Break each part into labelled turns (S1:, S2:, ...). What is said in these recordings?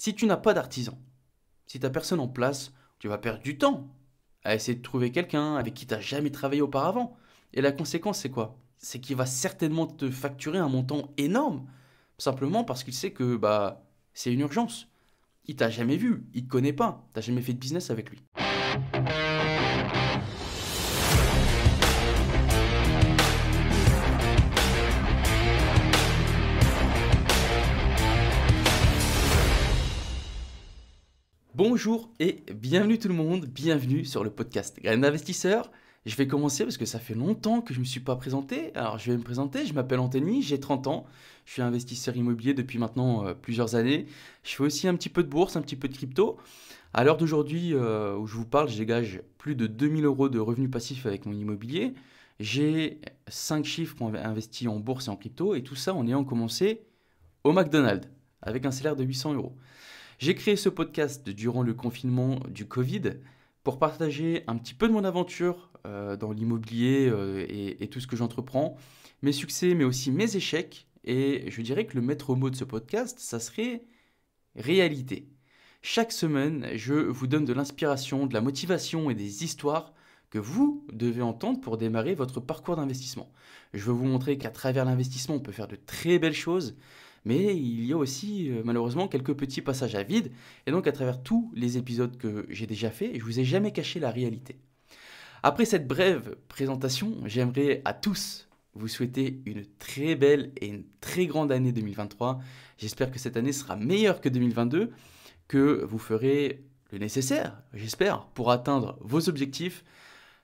S1: Si tu n'as pas d'artisan, si tu n'as personne en place, tu vas perdre du temps à essayer de trouver quelqu'un avec qui tu n'as jamais travaillé auparavant. Et la conséquence, c'est quoi? C'est qu'il va certainement te facturer un montant énorme, simplement parce qu'il sait que c'est une urgence. Il t'a jamais vu, il te connaît pas, t'as jamais fait de business avec lui. Bonjour et bienvenue tout le monde, bienvenue sur le podcast Graines d'Investisseur. Je vais commencer parce que ça fait longtemps que je ne me suis pas présenté. Alors je vais me présenter, je m'appelle Anthony, j'ai 30 ans, je suis investisseur immobilier depuis maintenant plusieurs années. Je fais aussi un petit peu de bourse, un petit peu de crypto. À l'heure d'aujourd'hui où je vous parle, je dégage plus de 2000 euros de revenus passifs avec mon immobilier. J'ai 5 chiffres investis en bourse et en crypto et tout ça en ayant commencé au McDonald's avec un salaire de 800 euros. J'ai créé ce podcast durant le confinement du Covid pour partager un petit peu de mon aventure dans l'immobilier et tout ce que j'entreprends, mes succès mais aussi mes échecs. Et je dirais que le maître mot de ce podcast, ça serait réalité. Chaque semaine, je vous donne de l'inspiration, de la motivation et des histoires que vous devez entendre pour démarrer votre parcours d'investissement. Je veux vous montrer qu'à travers l'investissement, on peut faire de très belles choses, mais il y a aussi malheureusement quelques petits passages à vide. Et donc à travers tous les épisodes que j'ai déjà faits, je vous ai jamais caché la réalité. Après cette brève présentation, j'aimerais à tous vous souhaiter une très belle et une très grande année 2023. J'espère que cette année sera meilleure que 2022, que vous ferez le nécessaire, j'espère, pour atteindre vos objectifs.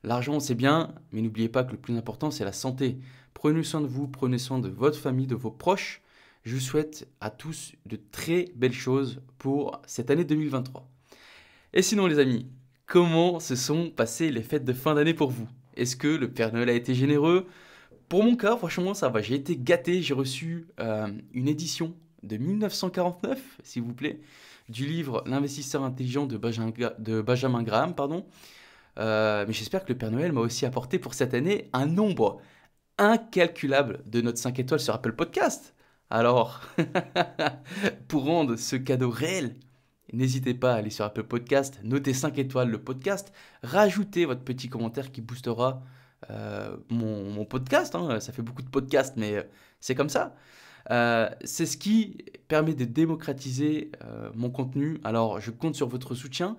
S1: L'argent, c'est bien, mais n'oubliez pas que le plus important, c'est la santé. Prenez soin de vous, prenez soin de votre famille, de vos proches. Je vous souhaite à tous de très belles choses pour cette année 2023. Et sinon les amis, comment se sont passées les fêtes de fin d'année pour vous? Est-ce que le Père Noël a été généreux? Pour mon cas, franchement ça va, j'ai été gâté, j'ai reçu une édition de 1949, s'il vous plaît, du livre L'investisseur intelligent de Benjamin Graham, pardon. Mais j'espère que le Père Noël m'a aussi apporté pour cette année un nombre incalculable de notes 5 étoiles sur Apple Podcast. Alors, pour rendre ce cadeau réel, n'hésitez pas à aller sur Apple Podcast, notez 5 étoiles le podcast, rajoutez votre petit commentaire qui boostera mon podcast. Ça fait beaucoup de podcasts, mais c'est comme ça. C'est ce qui permet de démocratiser mon contenu. Alors, je compte sur votre soutien,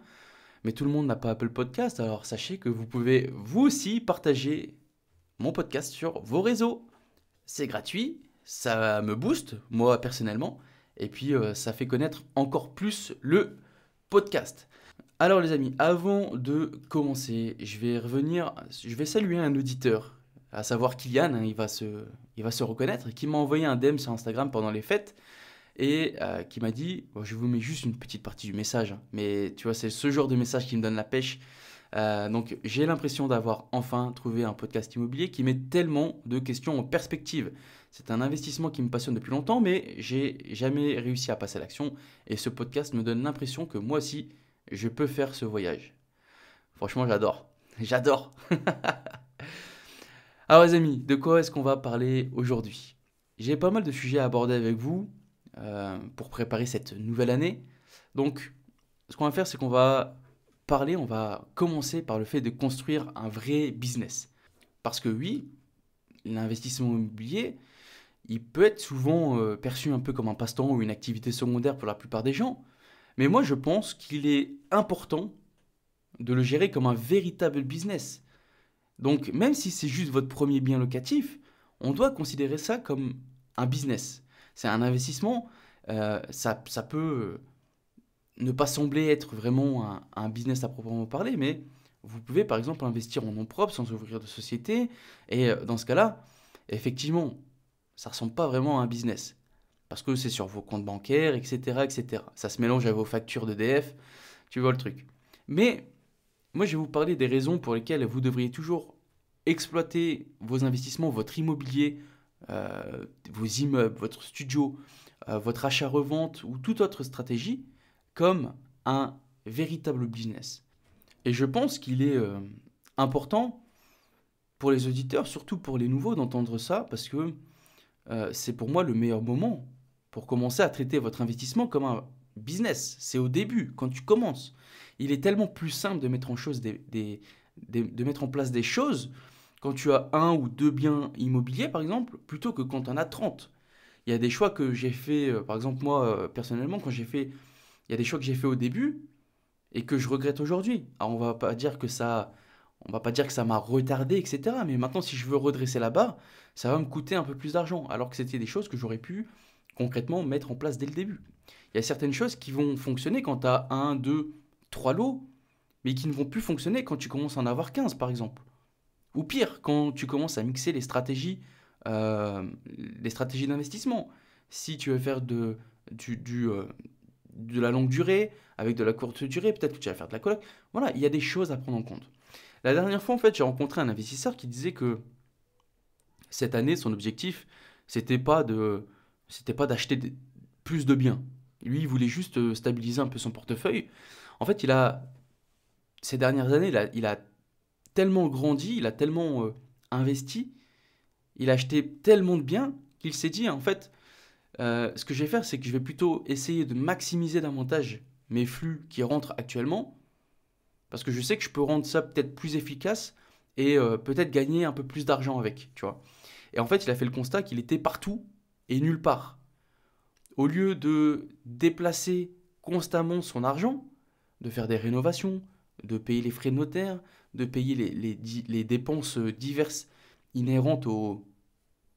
S1: mais tout le monde n'a pas Apple Podcast. Alors, sachez que vous pouvez vous aussi partager mon podcast sur vos réseaux. C'est gratuit. Ça me booste, moi personnellement, et puis ça fait connaître encore plus le podcast. Alors les amis, avant de commencer, je vais saluer un auditeur, à savoir Kylian, il va se reconnaître, qui m'a envoyé un DM sur Instagram pendant les fêtes, et qui m'a dit, je vous mets juste une petite partie du message, mais tu vois, c'est ce genre de message qui me donne la pêche. Donc j'ai l'impression d'avoir enfin trouvé un podcast immobilier qui met tellement de questions en perspective. C'est un investissement qui me passionne depuis longtemps, mais j'ai jamais réussi à passer à l'action. Et ce podcast me donne l'impression que moi aussi, je peux faire ce voyage. Franchement, j'adore. J'adore. Alors les amis, de quoi est-ce qu'on va parler aujourd'hui? J'ai pas mal de sujets à aborder avec vous pour préparer cette nouvelle année. Donc, ce qu'on va faire, c'est qu'on va on va commencer par le fait de construire un vrai business. Parce que oui, l'investissement immobilier, il peut être souvent perçu un peu comme un passe-temps ou une activité secondaire pour la plupart des gens. Mais moi, je pense qu'il est important de le gérer comme un véritable business. Donc, même si c'est juste votre premier bien locatif, on doit considérer ça comme un business. C'est un investissement, ça peut ne pas sembler être vraiment un business à proprement parler, mais vous pouvez par exemple investir en nom propre sans ouvrir de société. Et dans ce cas-là, effectivement, ça ne ressemble pas vraiment à un business. Parce que c'est sur vos comptes bancaires, etc., etc. Ça se mélange à vos factures d'EDF, tu vois le truc. Mais moi, je vais vous parler des raisons pour lesquelles vous devriez toujours exploiter vos investissements, votre immobilier, vos immeubles, votre studio, votre achat-revente ou toute autre stratégie comme un véritable business. Et je pense qu'il est important pour les auditeurs, surtout pour les nouveaux, d'entendre ça, parce que c'est pour moi le meilleur moment pour commencer à traiter votre investissement comme un business, c'est au début, quand tu commences. Il est tellement plus simple de mettre de mettre en place des choses quand tu as un ou deux biens immobiliers, par exemple, plutôt que quand tu en as 30. Il y a des choix que j'ai fait, par exemple, moi, personnellement, il y a des choix que j'ai fait au début et que je regrette aujourd'hui. Alors, on va pas dire que ça m'a retardé, etc. Mais maintenant, si je veux redresser la barre, ça va me coûter un peu plus d'argent, alors que c'était des choses que j'aurais pu concrètement mettre en place dès le début. Il y a certaines choses qui vont fonctionner quand tu as un, deux, trois lots, mais qui ne vont plus fonctionner quand tu commences à en avoir 15, par exemple. Ou pire, quand tu commences à mixer euh, les stratégies d'investissement. Si tu veux faire de la longue durée, avec de la courte durée, peut-être que tu vas faire de la coloc. Voilà, il y a des choses à prendre en compte. La dernière fois, en fait, j'ai rencontré un investisseur qui disait que cette année, son objectif, c'était pas de, c'était pas d'acheter plus de biens. Lui, il voulait juste stabiliser un peu son portefeuille. En fait, ces dernières années, il a tellement grandi, il a tellement investi, il a acheté tellement de biens qu'il s'est dit, en fait, ce que je vais faire, c'est que je vais plutôt essayer de maximiser davantage mes flux qui rentrent actuellement, parce que je sais que je peux rendre ça peut-être plus efficace et peut-être gagner un peu plus d'argent avec, tu vois. Et en fait, il a fait le constat qu'il était partout et nulle part. Au lieu de déplacer constamment son argent, de faire des rénovations, de payer les frais de notaire, de payer les dépenses diverses inhérentes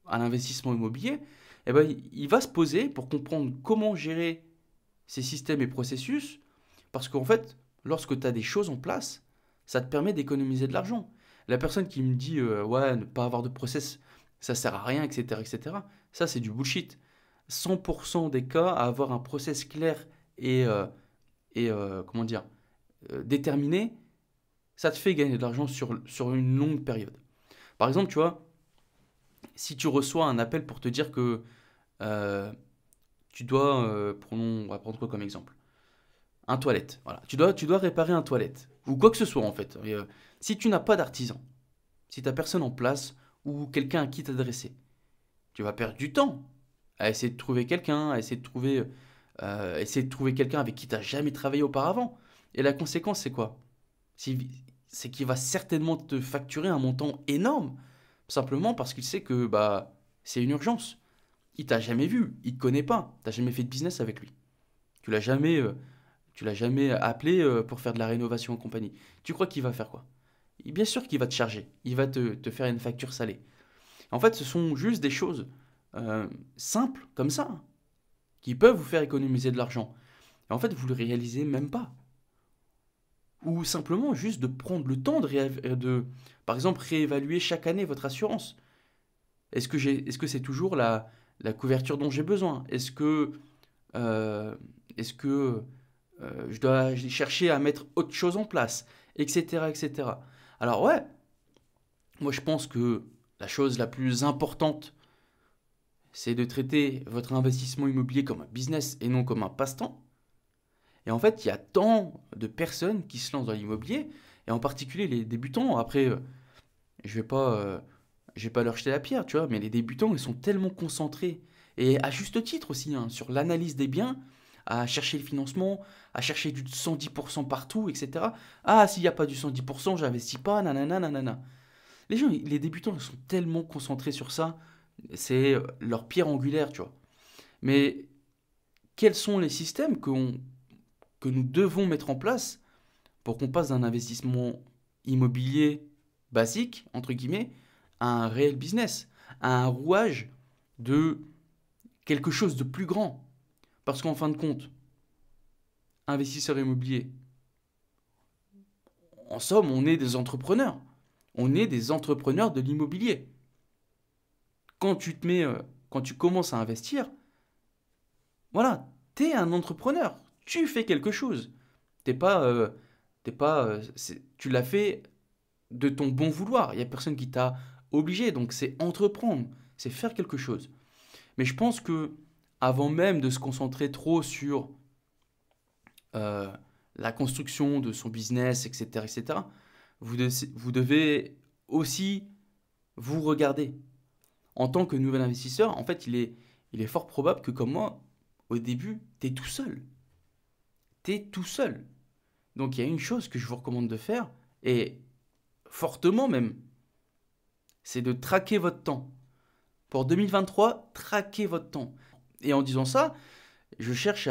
S1: à l'investissement immobilier, eh ben, il va se poser pour comprendre comment gérer ces systèmes et processus, parce qu'en fait, lorsque tu as des choses en place, ça te permet d'économiser de l'argent. La personne qui me dit ouais, ne pas avoir de process, ça sert à rien, etc., etc., ça c'est du bullshit. 100% des cas, à avoir un process clair et comment dire, déterminé, ça te fait gagner de l'argent sur une longue période. Par exemple, tu vois, si tu reçois un appel pour te dire que euh, tu dois, on va prendre quoi comme exemple? Un toilette, voilà. Tu dois réparer un toilette, ou quoi que ce soit en fait. Et, si tu n'as pas d'artisan, si tu n'as personne en place, ou quelqu'un à qui t'adresser, tu vas perdre du temps à essayer de trouver quelqu'un, à essayer de trouver quelqu'un avec qui tu n'as jamais travaillé auparavant. Et la conséquence, c'est quoi? C'est qu'il va certainement te facturer un montant énorme, simplement parce qu'il sait que bah, c'est une urgence. Il t'a jamais vu, il te connaît pas, t'as jamais fait de business avec lui. Tu l'as jamais, euh, tu l'as jamais appelé pour faire de la rénovation en compagnie. Tu crois qu'il va faire quoi? Et bien sûr qu'il va te charger, il va te faire une facture salée. En fait, ce sont juste des choses euh, simples comme ça qui peuvent vous faire économiser de l'argent. Et en fait, vous le réalisez même pas. Ou simplement juste de prendre le temps par exemple, réévaluer chaque année votre assurance. Est-ce que c'est toujours la couverture dont j'ai besoin? Euh, est-ce que je dois chercher à mettre autre chose en place? Etc., etc. Alors ouais, moi je pense que la chose la plus importante, c'est de traiter votre investissement immobilier comme un business et non comme un passe-temps. Et en fait, il y a tant de personnes qui se lancent dans l'immobilier, et en particulier les débutants. Après, je vais pas, euh, je vais pas leur jeter la pierre, tu vois, mais les débutants, ils sont tellement concentrés, et à juste titre aussi, hein, sur l'analyse des biens, à chercher le financement, à chercher du 110% partout, etc. Ah, s'il n'y a pas du 110%, j'investis pas, nanana, nanana. Les débutants, ils sont tellement concentrés sur ça, c'est leur pierre angulaire, tu vois. Mais quels sont les systèmes que nous devons mettre en place pour qu'on passe d'un investissement immobilier basique, entre guillemets, à un réel business, à un rouage de quelque chose de plus grand? Parce qu'en fin de compte, investisseur immobilier, en somme, on est des entrepreneurs. On est des entrepreneurs de l'immobilier. Quand tu te mets, quand tu commences à investir, voilà, t'es un entrepreneur. Tu fais quelque chose. T'es pas, tu l'as fait de ton bon vouloir. Il n'y a personne qui t'a obligé. Donc c'est entreprendre, c'est faire quelque chose. Mais je pense que avant même de se concentrer trop sur euh, la construction de son business, etc., etc., vous devez aussi vous regarder. En tant que nouvel investisseur, en fait, il est fort probable que comme moi, au début, tu es tout seul. rester tout seul. Donc il y a une chose que je vous recommande de faire, et fortement même, c'est de traquer votre temps. Pour 2023, traquez votre temps. Et en disant ça, je cherche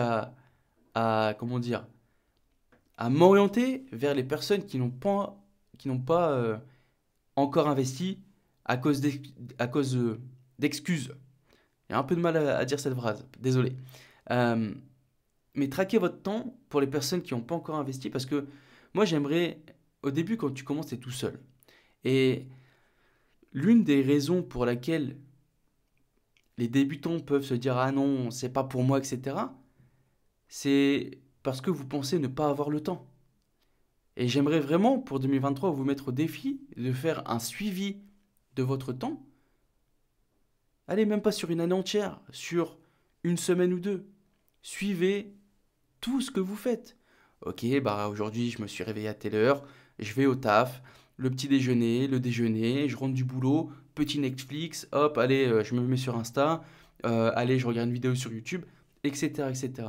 S1: comment dire, à m'orienter vers les personnes qui n'ont pas encore investi à cause d'excuses. J'ai un peu de mal à dire cette phrase, désolé. Euh, mais traquez votre temps pour les personnes qui n'ont pas encore investi parce que moi j'aimerais, au début quand tu commences, t'es tout seul. Et l'une des raisons pour laquelle les débutants peuvent se dire ah non, c'est pas pour moi, etc., c'est parce que vous pensez ne pas avoir le temps. Et j'aimerais vraiment pour 2023 vous mettre au défi de faire un suivi de votre temps. Allez, même pas sur une année entière, sur une semaine ou deux. Suivez tout ce que vous faites. Ok, bah aujourd'hui je me suis réveillé à telle heure, je vais au taf, le petit déjeuner, le déjeuner, je rentre du boulot, petit Netflix, hop, allez, je me mets sur Insta, allez, je regarde une vidéo sur YouTube, etc., etc.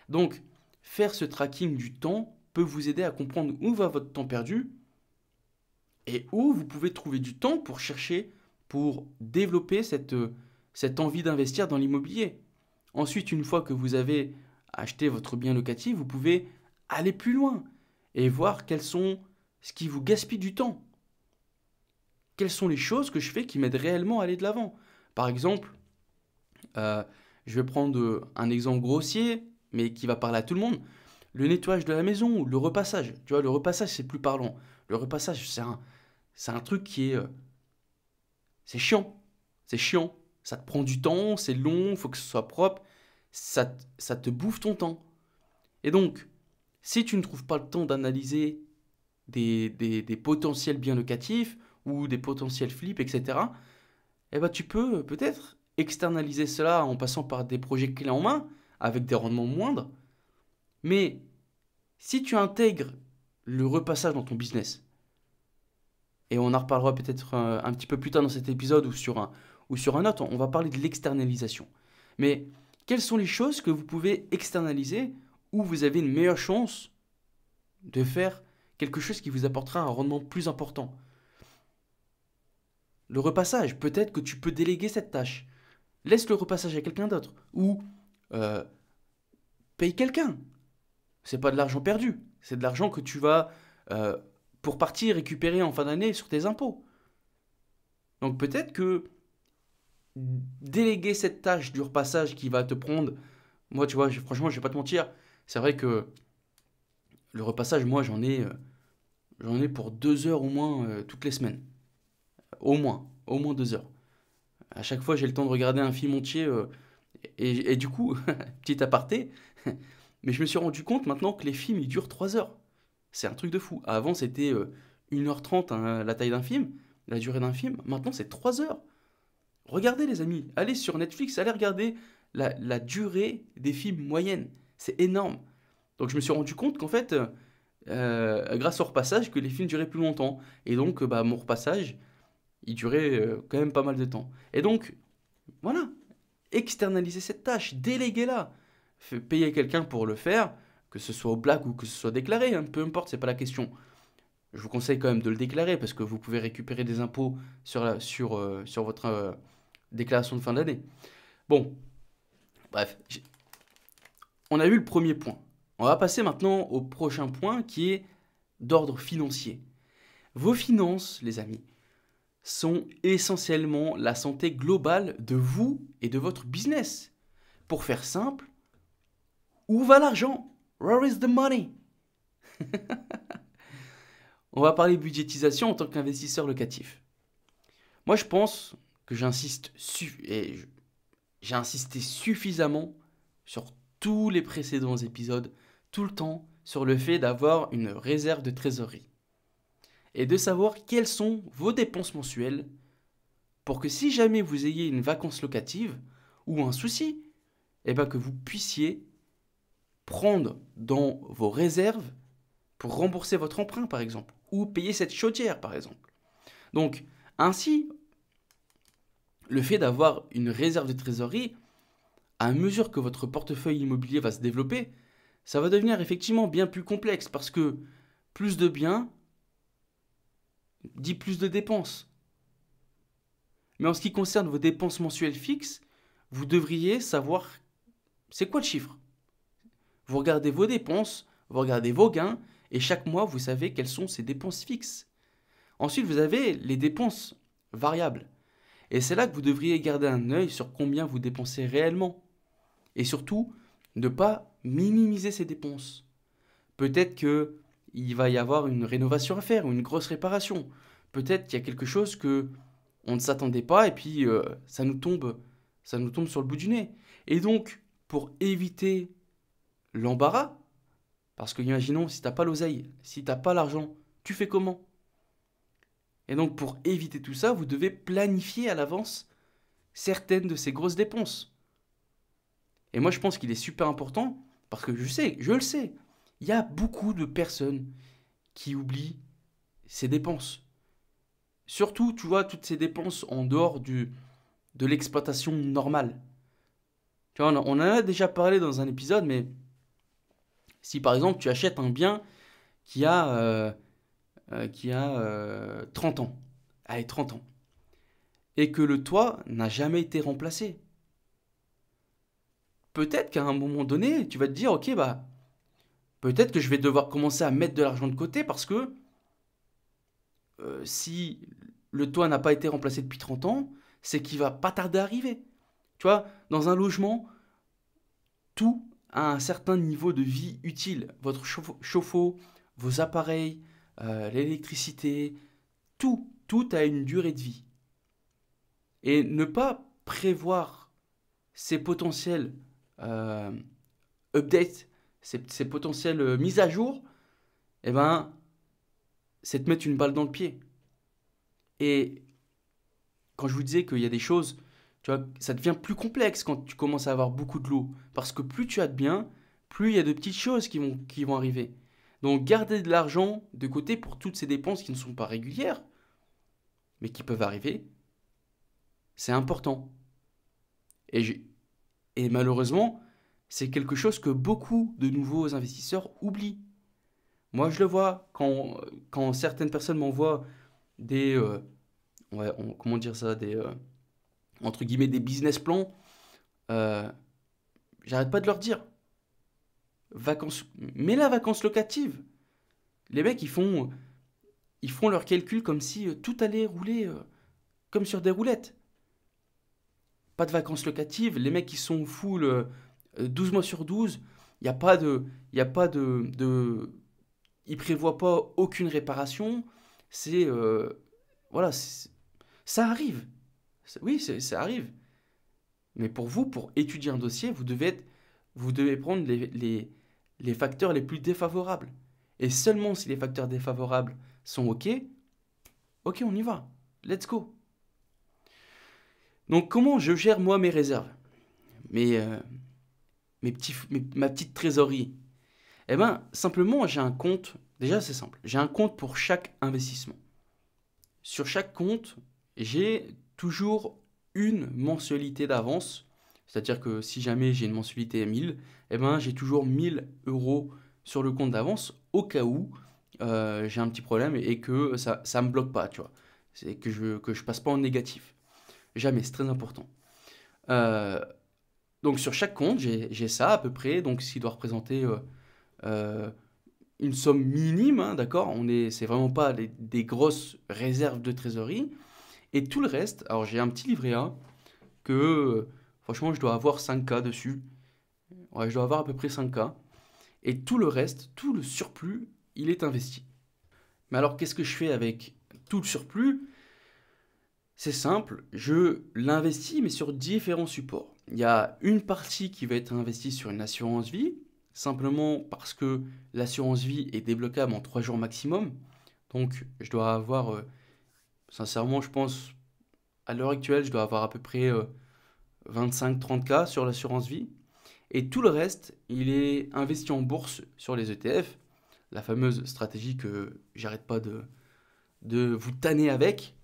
S1: Donc, faire ce tracking du temps peut vous aider à comprendre où va votre temps perdu et où vous pouvez trouver du temps pour chercher, pour développer cette envie d'investir dans l'immobilier. Ensuite, une fois que vous avez acheté votre bien locatif, vous pouvez aller plus loin et voir quels sont ce qui vous gaspille du temps. Quelles sont les choses que je fais qui m'aident réellement à aller de l'avant. Par exemple, euh, je vais prendre un exemple grossier, mais qui va parler à tout le monde. Le nettoyage de la maison ou le repassage. Tu vois, le repassage, c'est plus parlant. Le repassage, c'est un truc qui est... c'est chiant. C'est chiant. Ça te prend du temps, c'est long, il faut que ce soit propre. Ça te bouffe ton temps. Et donc, si tu ne trouves pas le temps d'analyser des potentiels biens locatifs ou des potentiels flips, etc., eh ben, tu peux peut-être externaliser cela en passant par des projets clés en main avec des rendements moindres. Mais si tu intègres le repassage dans ton business, et on en reparlera peut-être un petit peu plus tard dans cet épisode ou sur un autre, on va parler de l'externalisation. Mais quelles sont les choses que vous pouvez externaliser où vous avez une meilleure chance de faire quelque chose qui vous apportera un rendement plus important? Le repassage, peut-être que tu peux déléguer cette tâche. Laisse le repassage à quelqu'un d'autre. Ou euh, paye quelqu'un. C'est pas de l'argent perdu. C'est de l'argent que tu vas, euh, pour partie, récupérer en fin d'année sur tes impôts. Donc peut-être que déléguer cette tâche du repassage qui va te prendre... Moi, tu vois, franchement, je vais pas te mentir. C'est vrai que le repassage, moi, j'en ai pour 2 heures au moins toutes les semaines. Au moins 2 heures. À chaque fois, j'ai le temps de regarder un film entier. Et du coup, petit aparté, mais je me suis rendu compte maintenant que les films, ils durent 3 heures. C'est un truc de fou. Avant, c'était 1h30 hein, la taille d'un film, la durée d'un film. Maintenant, c'est 3 heures. Regardez, les amis. Allez sur Netflix, allez regarder la durée des films moyennes. C'est énorme. Donc, je me suis rendu compte qu'en fait, grâce au repassage, que les films duraient plus longtemps. Et donc, bah, mon repassage, il durait quand même pas mal de temps. Et donc, voilà, externaliser cette tâche, déléguer-la. Payer quelqu'un pour le faire, que ce soit au black ou que ce soit déclaré, hein, peu importe, c'est pas la question. Je vous conseille quand même de le déclarer parce que vous pouvez récupérer des impôts sur votre déclaration de fin d'année. Bon, bref, on a vu le premier point. On va passer maintenant au prochain point qui est d'ordre financier. Vos finances, les amis, sont essentiellement la santé globale de vous et de votre business. Pour faire simple, où va l'argent? Where is the money? On va parler budgétisation en tant qu'investisseur locatif. Moi, je pense que j'ai insisté suffisamment sur tous les précédents épisodes, tout le temps, sur le fait d'avoir une réserve de trésorerie. Et de savoir quelles sont vos dépenses mensuelles pour que si jamais vous ayez une vacance locative ou un souci, eh ben que vous puissiez prendre dans vos réserves pour rembourser votre emprunt, par exemple, ou payer cette chaudière, par exemple. Donc, ainsi, le fait d'avoir une réserve de trésorerie, à mesure que votre portefeuille immobilier va se développer, ça va devenir effectivement bien plus complexe parce que plus de biens dit plus de dépenses. Mais en ce qui concerne vos dépenses mensuelles fixes, vous devriez savoir c'est quoi le chiffre. Vous regardez vos dépenses, vous regardez vos gains, et chaque mois, vous savez quelles sont ces dépenses fixes. Ensuite, vous avez les dépenses variables. Et c'est là que vous devriez garder un œil sur combien vous dépensez réellement. Et surtout, ne pas minimiser ces dépenses. Peut-être qu'il va y avoir une rénovation à faire, ou une grosse réparation. Peut-être qu'il y a quelque chose que on ne s'attendait pas, et puis ça nous tombe sur le bout du nez. Et donc, pour éviter l'embarras, parce que imaginons si t'as pas l'oseille, si t'as pas l'argent, tu fais comment? Et donc pour éviter tout ça, vous devez planifier à l'avance certaines de ces grosses dépenses. Et moi je pense qu'il est super important, parce que je le sais, il y a beaucoup de personnes qui oublient ces dépenses. Surtout, tu vois, toutes ces dépenses en dehors de l'exploitation normale. Tu vois, on en a déjà parlé dans un épisode, mais si par exemple tu achètes un bien qui a 30 ans, allez 30 ans, et que le toit n'a jamais été remplacé, peut-être qu'à un moment donné, tu vas te dire, ok, bah, peut-être que je vais devoir commencer à mettre de l'argent de côté parce que si le toit n'a pas été remplacé depuis 30 ans, c'est qu'il va pas tarder à arriver. Tu vois, dans un logement, tout a un certain niveau de vie utile. Votre chauffe-eau, vos appareils, l'électricité, tout a une durée de vie. Et ne pas prévoir ces potentiels euh, updates, ces potentielles mises à jour, eh ben, c'est te mettre une balle dans le pied. Et quand je vous disais qu'il y a des choses, tu vois, ça devient plus complexe quand tu commences à avoir beaucoup de lots. Parce que plus tu as de biens, plus il y a de petites choses qui vont arriver. Donc garder de l'argent de côté pour toutes ces dépenses qui ne sont pas régulières, mais qui peuvent arriver, c'est important. Et, et malheureusement, c'est quelque chose que beaucoup de nouveaux investisseurs oublient. Moi, je le vois quand certaines personnes m'envoient des, ouais, comment dire ça, entre guillemets, des business plans, euh, j'arrête pas de leur dire, vacances, mais la vacance locative. Les mecs, ils font leurs calculs comme si tout allait rouler comme sur des roulettes. Pas de vacances locatives, les mecs qui sont full 12 mois sur 12, il n'y a pas de, il y a pas ils prévoient pas aucune réparation, c'est, voilà, ça arrive. Oui, ça arrive. Mais pour vous, pour étudier un dossier, vous devez prendre les facteurs les plus défavorables. Et seulement si les facteurs défavorables sont OK, OK, on y va. Let's go. Donc, comment je gère moi mes réserves, mes, euh, ma petite trésorerie? Eh bien, simplement, j'ai un compte. Déjà, c'est simple. J'ai un compte pour chaque investissement. Sur chaque compte, j'ai toujours une mensualité d'avance. C'est-à-dire que si jamais j'ai une mensualité à 1000, eh ben, j'ai toujours 1000 € sur le compte d'avance au cas où j'ai un petit problème et que ça me bloque pas, tu vois. C'est que je passe pas en négatif. Jamais, c'est très important. Euh, donc sur chaque compte, j'ai ça à peu près, donc ce qui doit représenter euh, une somme minime, hein, d'accord? C'est vraiment pas des grosses réserves de trésorerie. Et tout le reste, alors j'ai un petit livret A que franchement je dois avoir 5K dessus. Ouais, je dois avoir à peu près 5K. Et tout le reste, tout le surplus, il est investi. Mais alors qu'est-ce que je fais avec tout le surplus? C'est simple, je l'investis mais sur différents supports. Il y a une partie qui va être investie sur une assurance vie, simplement parce que l'assurance vie est débloquable en 3 jours maximum. Donc je dois avoir, sincèrement je pense, à l'heure actuelle, je dois avoir à peu près 25-30K sur l'assurance vie. Et tout le reste, il est investi en bourse sur les ETF, la fameuse stratégie que j'arrête pas de vous tanner avec,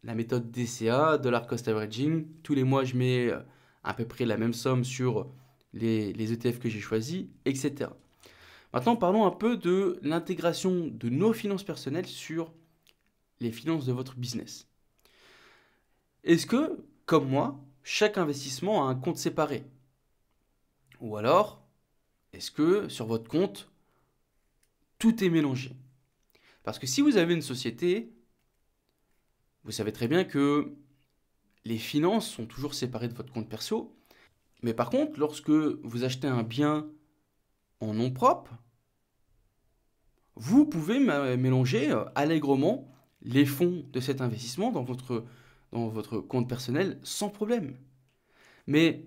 S1: la méthode DCA, Dollar Cost Averaging. Tous les mois, je mets à peu près la même somme sur les ETF que j'ai choisis, etc. Maintenant, parlons un peu de l'intégration de nos finances personnelles sur les finances de votre business. Est-ce que, comme moi, chaque investissement a un compte séparé? Ou alors, est-ce que sur votre compte, tout est mélangé? Parce que si vous avez une société, vous savez très bien que les finances sont toujours séparées de votre compte perso. Mais par contre, lorsque vous achetez un bien en nom propre, vous pouvez mélanger allègrement les fonds de cet investissement dans votre compte personnel sans problème. Mais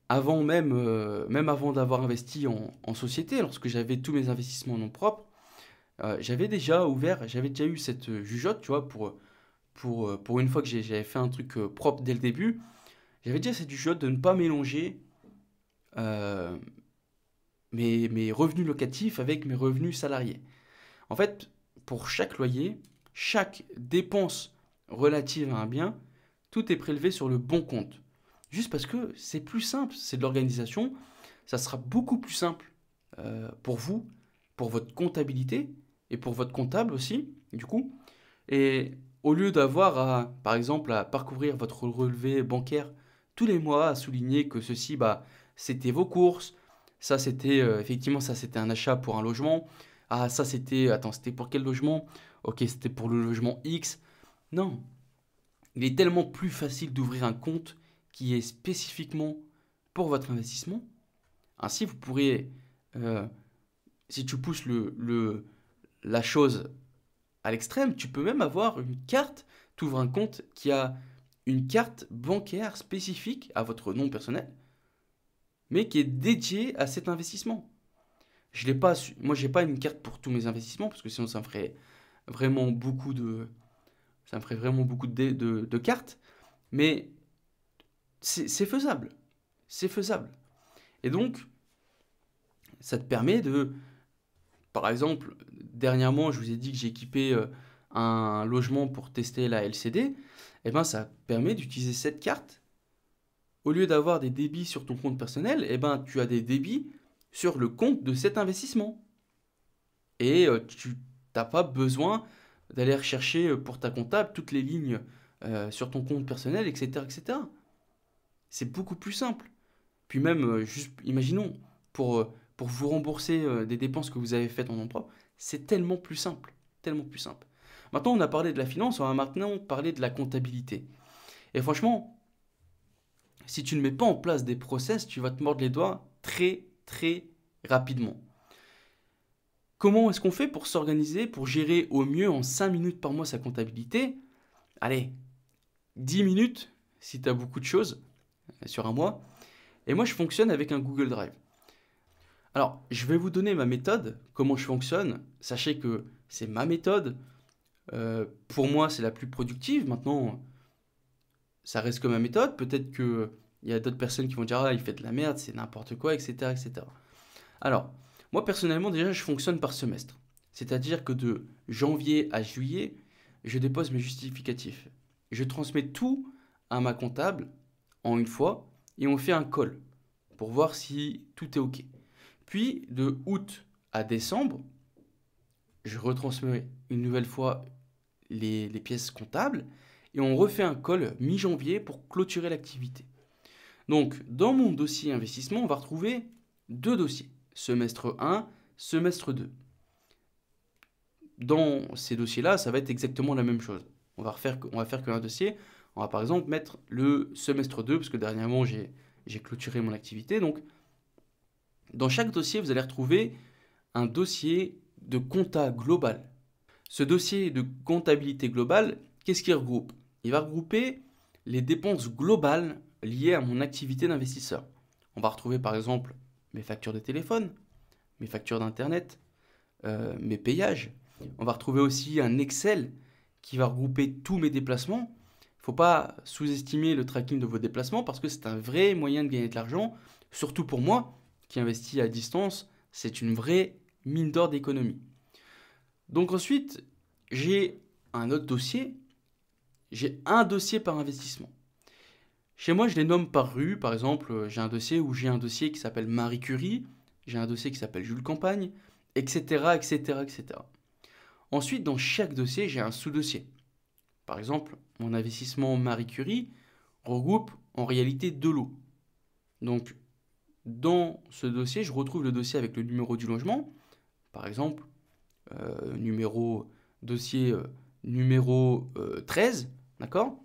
S1: même avant d'avoir investi en société, lorsque j'avais tous mes investissements en nom propre, j'avais déjà eu cette jugeote, tu vois, pour une fois que j'avais fait un truc propre dès le début, j'avais déjà cette jugeote de ne pas mélanger euh, mes revenus locatifs avec mes revenus salariés. En fait, pour chaque loyer, chaque dépense relative à un bien, tout est prélevé sur le bon compte. Juste parce que c'est plus simple, c'est de l'organisation, ça sera beaucoup plus simple pour vous, pour votre comptabilité et pour votre comptable aussi, du coup. Et au lieu d'avoir par exemple, à parcourir votre relevé bancaire tous les mois, à souligner que ceci, bah, c'était vos courses, ça c'était effectivement ça c'était un achat pour un logement, ah ça c'était pour quel logement? Ok, c'était pour le logement X. Non, il est tellement plus facile d'ouvrir un compte qui est spécifiquement pour votre investissement. Ainsi, vous pourrez, euh, si tu pousses la chose à l'extrême, tu peux même avoir une carte, tu ouvres un compte qui a une carte bancaire spécifique à votre nom personnel, mais qui est dédiée à cet investissement. Je l'ai pas, moi, j'ai pas une carte pour tous mes investissements parce que sinon vraiment beaucoup de, ça me ferait vraiment beaucoup de cartes. Mais c'est faisable, c'est faisable. Et donc, ça te permet par exemple, dernièrement, je vous ai dit que j'ai équipé un logement pour tester la LCD. Eh ben, ça permet d'utiliser cette carte. Au lieu d'avoir des débits sur ton compte personnel, eh ben, tu as des débits sur le compte de cet investissement. Et tu n'as pas besoin d'aller rechercher pour ta comptable toutes les lignes sur ton compte personnel, etc., etc. C'est beaucoup plus simple. Puis même, juste, imaginons, pour vous rembourser des dépenses que vous avez faites en nom propre, c'est tellement plus simple. Tellement plus simple. Maintenant, on a parlé de la finance, on va maintenant parler de la comptabilité. Et franchement, si tu ne mets pas en place des process, tu vas te mordre les doigts très, très rapidement. Comment est-ce qu'on fait pour s'organiser, pour gérer au mieux en 5 minutes par mois sa comptabilité? Allez, 10 minutes si tu as beaucoup de choses sur un mois. Et moi, je fonctionne avec un Google Drive. Alors, je vais vous donner ma méthode, comment je fonctionne. Sachez que c'est ma méthode. Pour moi, c'est la plus productive. Maintenant, ça reste que ma méthode. Peut-être qu'il y a d'autres personnes qui vont dire: ah, il fait de la merde, c'est n'importe quoi, etc., etc. Alors, moi, personnellement, déjà, je fonctionne par semestre. C'est-à-dire que de janvier à juillet, je dépose mes justificatifs. Je transmets tout à ma comptable en une fois et on fait un call pour voir si tout est OK. Puis, de août à décembre, je retransmets une nouvelle fois les pièces comptables et on refait un call mi-janvier pour clôturer l'activité. Donc, dans mon dossier investissement, on va retrouver deux dossiers, semestre 1, semestre 2. Dans ces dossiers-là, ça va être exactement la même chose. On va faire qu'un dossier. On va par exemple mettre le semestre 2, parce que dernièrement j'ai clôturé mon activité. Donc, dans chaque dossier, vous allez retrouver un dossier de compta global. Ce dossier de comptabilité globale, qu'est-ce qu'il regroupe? Il va regrouper les dépenses globales liées à mon activité d'investisseur. On va retrouver par exemple mes factures de téléphone, mes factures d'internet, mes payages. On va retrouver aussi un Excel qui va regrouper tous mes déplacements. Il ne faut pas sous-estimer le tracking de vos déplacements parce que c'est un vrai moyen de gagner de l'argent, surtout pour moi qui investis à distance, c'est une vraie mine d'or d'économie. Donc ensuite, j'ai un autre dossier, j'ai un dossier par investissement. Chez moi, je les nomme par rue. Par exemple, j'ai un dossier qui s'appelle Marie Curie, j'ai un dossier qui s'appelle Jules Campagne, etc., etc., etc. Ensuite, dans chaque dossier, j'ai un sous-dossier. Par exemple, mon investissement Marie Curie regroupe en réalité 2 lots. Donc, dans ce dossier, je retrouve le dossier avec le numéro du logement. Par exemple, dossier numéro 13, d'accord?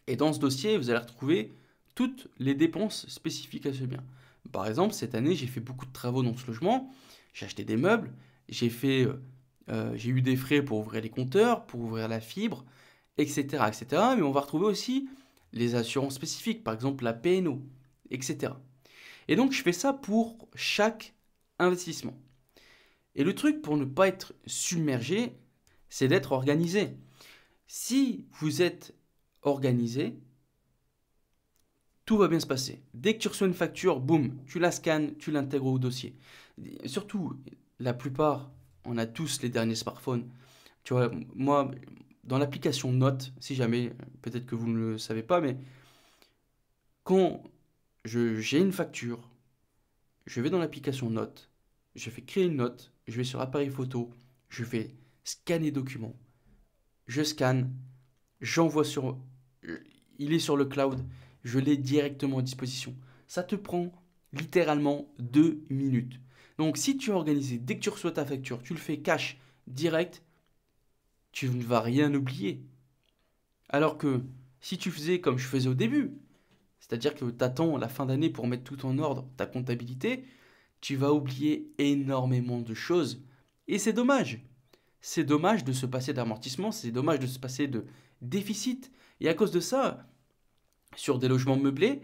S1: Et dans ce dossier, vous allez retrouver toutes les dépenses spécifiques à ce bien. Par exemple, cette année, j'ai fait beaucoup de travaux dans ce logement. J'ai acheté des meubles, j'ai eu des frais pour ouvrir les compteurs, pour ouvrir la fibre, etc., etc. Mais on va retrouver aussi les assurances spécifiques, par exemple la PNO, etc. Et donc, je fais ça pour chaque investissement. Et le truc pour ne pas être submergé, c'est d'être organisé. Si vous êtes organisé, tout va bien se passer. Dès que tu reçois une facture, boum, tu la scannes, tu l'intègres au dossier. Surtout, la plupart, on a tous les derniers smartphones. Tu vois, moi, dans l'application Notes, si jamais, peut-être que vous ne le savez pas, mais quand j'ai une facture, je vais dans l'application Notes, je fais créer une note, je vais sur appareil photo, je fais scanner document, je scanne, j'envoie il est sur le cloud, je l'ai directement à disposition. Ça te prend littéralement 2 minutes. Donc si tu es organisé, dès que tu reçois ta facture, tu le fais cash, direct, tu ne vas rien oublier. Alors que si tu faisais comme je faisais au début, c'est-à-dire que tu attends la fin d'année pour mettre tout en ordre, ta comptabilité, tu vas oublier énormément de choses. Et c'est dommage. C'est dommage de se passer d'amortissement, c'est dommage de se passer de déficit. Et à cause de ça, sur des logements meublés,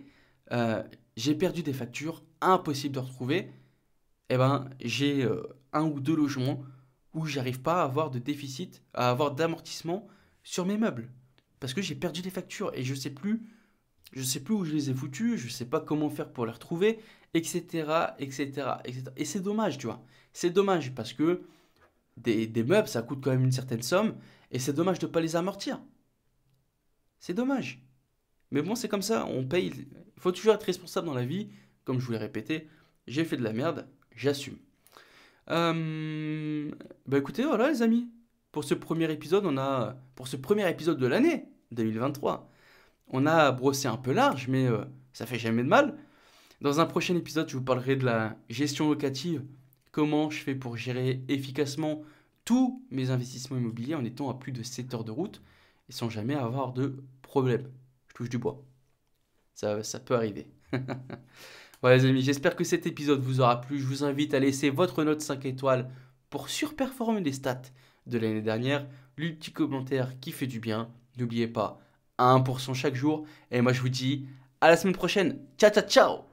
S1: j'ai perdu des factures impossibles de retrouver. Eh ben, j'ai un ou deux logements où j'arrive pas à avoir de déficit, à avoir d'amortissement sur mes meubles. Parce que j'ai perdu des factures et je sais plus où je les ai foutues, je sais pas comment faire pour les retrouver, etc., etc., etc. Et c'est dommage, tu vois. C'est dommage parce que des meubles, ça coûte quand même une certaine somme et c'est dommage de ne pas les amortir. C'est dommage. Mais bon, c'est comme ça, on paye. Il faut toujours être responsable dans la vie. Comme je vous l'ai répété, j'ai fait de la merde, j'assume. Bah écoutez, voilà les amis. Pour ce premier épisode, pour ce premier épisode de l'année 2023, on a brossé un peu large, mais ça fait jamais de mal. Dans un prochain épisode, je vous parlerai de la gestion locative, comment je fais pour gérer efficacement tous mes investissements immobiliers en étant à plus de 7 heures de route et sans jamais avoir de problème. Je touche du bois. Ça peut arriver. Voilà les amis, j'espère que cet épisode vous aura plu. Je vous invite à laisser votre note 5 étoiles pour surperformer les stats de l'année dernière. Le petit commentaire qui fait du bien. N'oubliez pas, 1% chaque jour. Et moi je vous dis à la semaine prochaine. Ciao ciao ciao.